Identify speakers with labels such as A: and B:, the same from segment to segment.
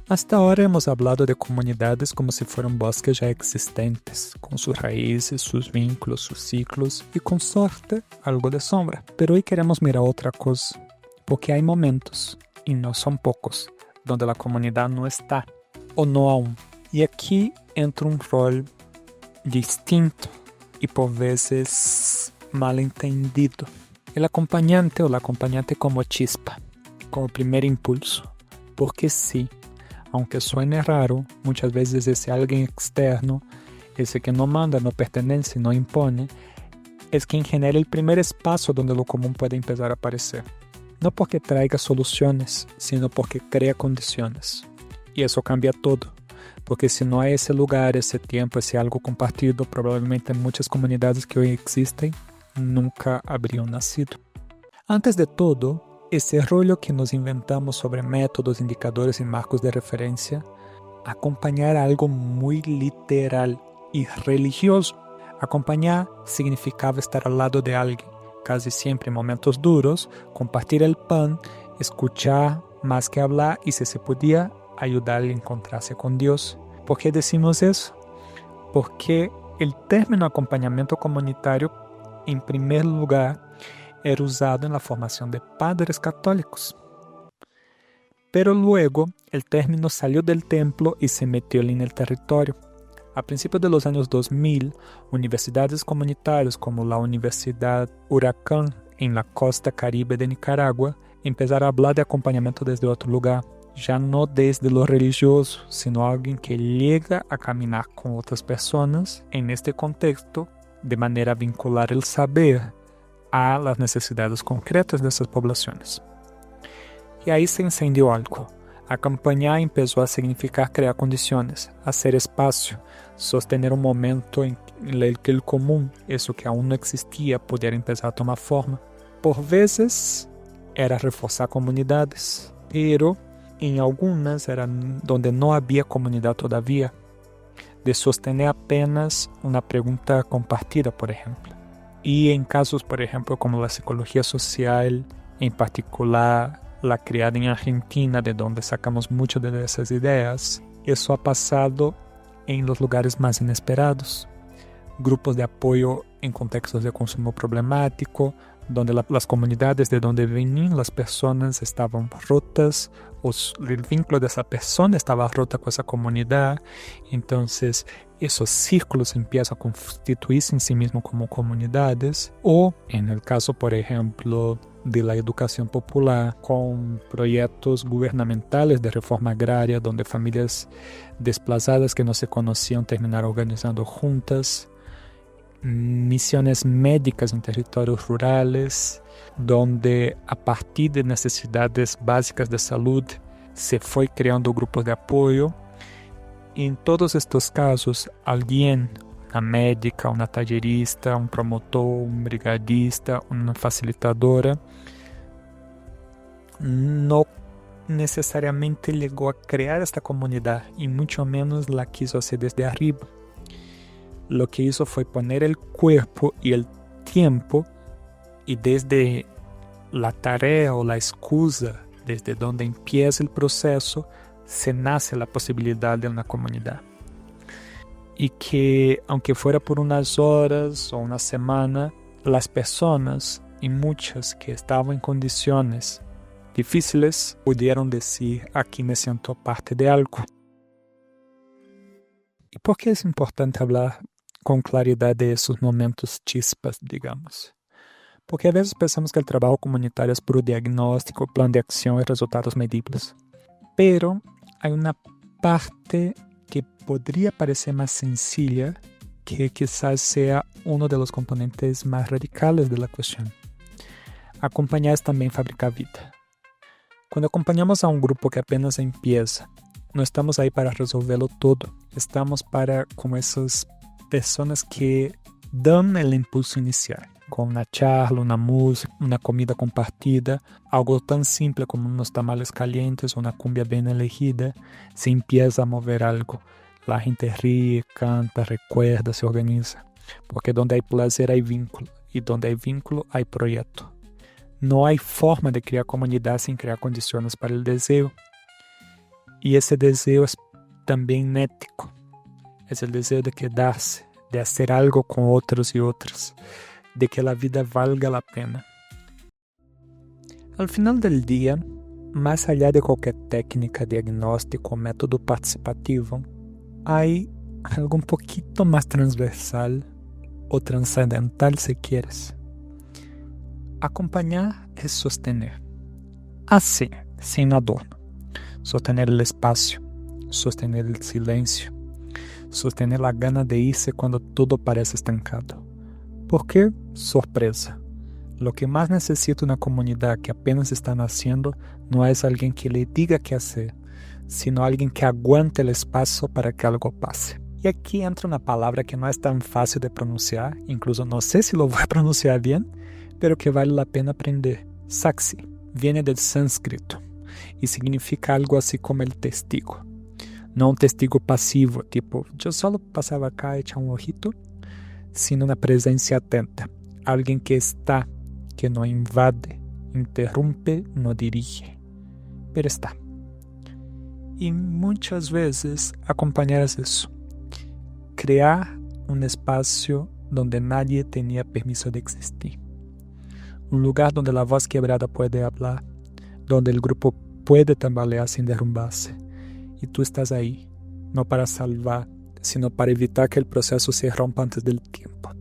A: Hasta ahora hemos hablado de comunidades como si fueran bosques ya existentes, con sus raíces, sus vínculos, sus ciclos y con suerte algo de sombra. Pero hoy queremos mirar otra cosa, porque hay momentos, y no son pocos, donde la comunidad no está, o no aún. Y aquí entra un rol distinto y por veces malentendido. El acompañante o la acompañante como chispa, como primer impulso. Porque sí, aunque suene raro, muchas veces ese alguien externo, ese que no manda, no pertenece, no impone, es quien genera el primer espacio donde lo común puede empezar a aparecer. No porque traiga soluciones, sino porque crea condiciones. Y eso cambia todo. Porque si no hay ese lugar, ese tiempo, ese algo compartido, probablemente muchas comunidades que hoy existen nunca habrían nacido. Antes de todo, ese rollo que nos inventamos sobre métodos, indicadores y marcos de referencia, acompañar algo muy literal y religioso. Acompañar significaba estar al lado de alguien, casi siempre en momentos duros, compartir el pan, escuchar más que hablar y si se podía, ayudarle a encontrarse con Dios. ¿Por qué decimos eso? Porque el término acompañamiento comunitario, en primer lugar, era usado en la formación de padres católicos. Pero luego el término salió del templo y se metió en el territorio. A principios de los años 2000, universidades comunitarias como la Universidad Huracán en la costa caribe de Nicaragua empezaron a hablar de acompañamiento desde otro lugar. Ya no desde lo religioso, sino alguien que llega a caminar con otras personas en este contexto de manera a vincular el saber a las necesidades concretas de esas poblaciones. Y ahí se encendió algo. Acompañar empezó a significar crear condiciones, hacer espacio, sostener un momento en el que el común, eso que aún no existía, pudiera empezar a tomar forma. Por veces era reforzar comunidades, pero en algunas eran donde no había comunidad todavía, de sostener apenas una pregunta compartida, por ejemplo. Y en casos, por ejemplo, como la psicología social, en particular la criada en Argentina, de donde sacamos mucho de esas ideas, eso ha pasado en los lugares más inesperados. Grupos de apoyo en contextos de consumo problemático, donde las comunidades de donde venían las personas estaban rotas, o el vínculo de esa persona estaba rota con esa comunidad. Entonces esos círculos empiezan a constituirse en sí mismos como comunidades, o en el caso, por ejemplo, de la educación popular, con proyectos gubernamentales de reforma agraria, donde familias desplazadas que no se conocían terminaron organizando juntas, misiones médicas en territorios rurales, donde a partir de necesidades básicas de salud se fue creando grupos de apoyo. En todos estos casos, alguien, una médica, una tallerista, un promotor, un brigadista, una facilitadora, no necesariamente llegó a crear esta comunidad y mucho menos la quiso hacer desde arriba. Lo que hizo fue poner el cuerpo y el tiempo, y desde la tarea o la excusa, desde donde empieza el proceso, se nace la posibilidad de una comunidad. Y que, aunque fuera por unas horas o una semana, las personas, y muchas que estaban en condiciones difíciles, pudieron decir: aquí me siento parte de algo. ¿Y por qué es importante hablar con claridad de esos momentos chispas, digamos? Porque a veces pensamos que el trabajo comunitario es puro diagnóstico, plan de acción y resultados medibles. Pero hay una parte que podría parecer más sencilla, que quizás sea uno de los componentes más radicales de la cuestión. Acompañar es también fabricar vida. Cuando acompañamos a un grupo que apenas empieza, no estamos ahí para resolverlo todo. Estamos para como esas personas que dan el impulso inicial, con una charla, una música, una comida compartida, algo tan simple como unos tamales calientes o una cumbia bien elegida, se empieza a mover algo. La gente ríe, canta, recuerda, se organiza. Porque donde hay placer hay vínculo, y donde hay vínculo hay proyecto. No hay forma de crear comunidad sin crear condiciones para el deseo. Y ese deseo es también ético. Es el deseo de quedarse, de hacer algo con otros y otras, de que la vida valga la pena. Al final del día, más allá de cualquier técnica, diagnóstico o método participativo, hay algo un poquito más transversal o trascendental si quieres. Acompañar es sostener. Así, sin adorno. Sostener el espacio, sostener el silencio, sostener la gana de irse cuando todo parece estancado. ¿Por qué? Sorpresa. Lo que más necesita una comunidad que apenas está naciendo no es alguien que le diga qué hacer, sino alguien que aguante el espacio para que algo pase. Y aquí entra una palabra que no es tan fácil de pronunciar, incluso no sé si lo voy a pronunciar bien, pero que vale la pena aprender. Saksi viene del sánscrito y significa algo así como el testigo. No un testigo pasivo, tipo, yo solo pasaba acá a echar un ojito, sino una presencia atenta. Alguien que está, que no invade, interrumpe, no dirige, pero está. Y muchas veces acompañar es eso. Crear un espacio donde nadie tenía permiso de existir. Un lugar donde la voz quebrada puede hablar, donde el grupo puede tambalear sin derrumbarse. Y tú estás ahí, no para salvar, sino para evitar que el proceso se rompa antes del tiempo.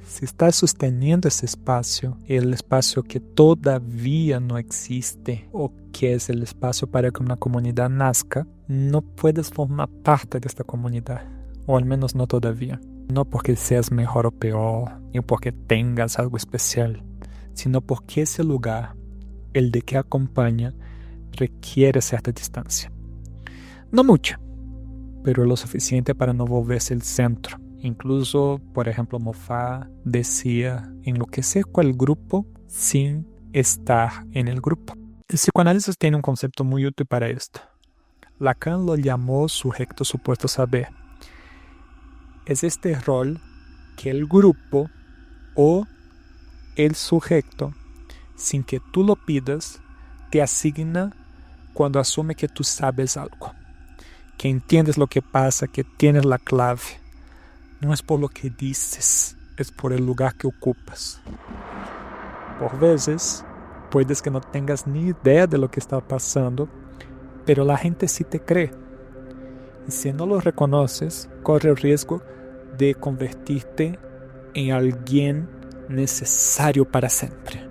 A: Si estás sosteniendo ese espacio, el espacio que todavía no existe, o que es el espacio para que una comunidad nazca, no puedes formar parte de esta comunidad, o al menos no todavía. No porque seas mejor o peor, ni porque tengas algo especial, sino porque ese lugar, el de que acompaña, requiere cierta distancia. No mucha, pero lo suficiente para no volverse el centro. Incluso, por ejemplo, Moffat decía enloquecer con el grupo sin estar en el grupo. El psicoanálisis tiene un concepto muy útil para esto. Lacan lo llamó sujeto supuesto saber. Es este rol que el grupo o el sujeto, sin que tú lo pidas, te asigna cuando asume que tú sabes algo, que entiendes lo que pasa, que tienes la clave. No es por lo que dices, es por el lugar que ocupas. Por veces, puedes que no tengas ni idea de lo que está pasando, pero la gente sí te cree. Y si no lo reconoces, corre el riesgo de convertirte en alguien necesario para siempre.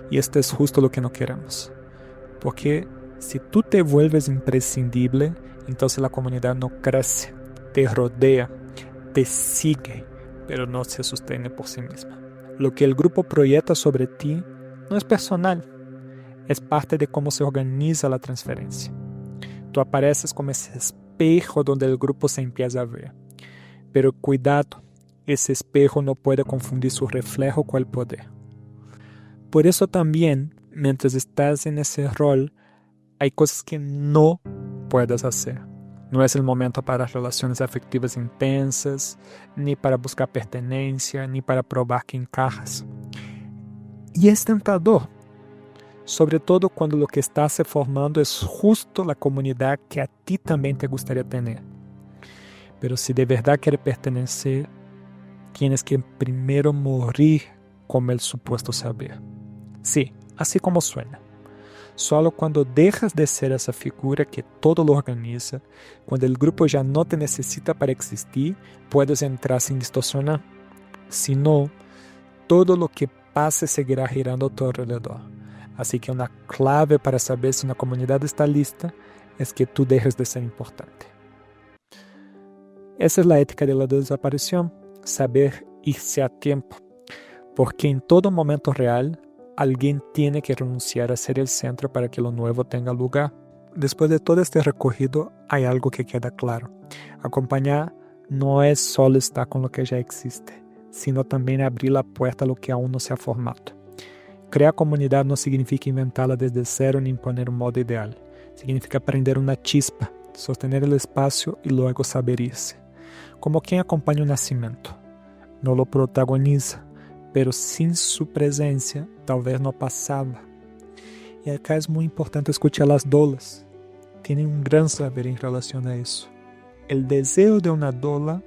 A: Y esto es justo lo que no queremos. Porque si tú te vuelves imprescindible, entonces la comunidad no crece, te rodea, te sigue, pero no se sostiene por sí misma. Lo que el grupo proyecta sobre ti no es personal, es parte de cómo se organiza la transferencia. Tú apareces como ese espejo donde el grupo se empieza a ver. Pero cuidado, ese espejo no puede confundir su reflejo con el poder. Por eso también, mientras estás en ese rol, hay cosas que no puedes hacer. No es el momento para relaciones afectivas intensas, ni para buscar pertenencia, ni para probar que encajas. Y es tentador, sobre todo cuando lo que estás se formando es justo la comunidad que a ti también te gustaría tener. Pero si de verdad quieres pertenecer, tienes que primero morir como el supuesto saber. Sí, así como suena. Solo cuando dejas de ser esa figura que todo lo organiza, cuando el grupo ya no te necesita para existir, puedes entrar sin distorsionar. Si no, todo lo que pase seguirá girando a tu alrededor. Así que una clave para saber si una comunidad está lista es que tú dejes de ser importante. Esa es la ética de la desaparición, saber irse a tiempo. Porque en todo momento real, alguien tiene que renunciar a ser el centro para que lo nuevo tenga lugar. Después de todo este recorrido, hay algo que queda claro. Acompañar no es solo estar con lo que ya existe, sino también abrir la puerta a lo que aún no se ha formado. Crear comunidad no significa inventarla desde cero ni imponer un modo ideal. Significa prender una chispa, sostener el espacio y luego saber irse. Como quien acompaña un nacimiento. No lo protagoniza, pero sin su presencia tal vez no pasaba. Y acá es muy importante escuchar las dolas. tienen un gran saber en relación a eso. El deseo de una doula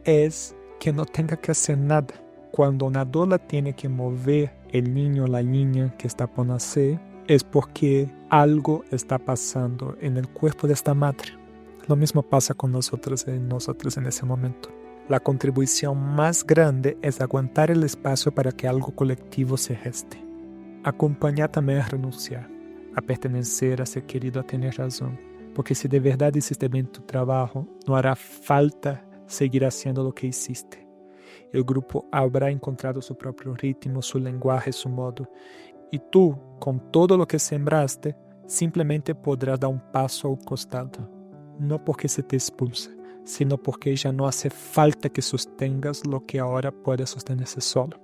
A: es que no tenga que hacer nada. Cuando una doula tiene que mover el niño o la niña que está por nacer, es porque algo está pasando en el cuerpo de esta madre. Lo mismo pasa con nosotros en ese momento. La contribución más grande es aguantar el espacio para que algo colectivo se geste. Acompañar también es renunciar, a pertenecer, a ser querido, a tener razón. Porque si de verdad hiciste bien tu trabajo, no hará falta seguir haciendo lo que hiciste. El grupo habrá encontrado su propio ritmo, su lenguaje, su modo. Y tú, con todo lo que sembraste, simplemente podrás dar un paso al costado. No porque se te expulse, sino porque ya no hace falta que sostengas lo que ahora puede sostenerse solo.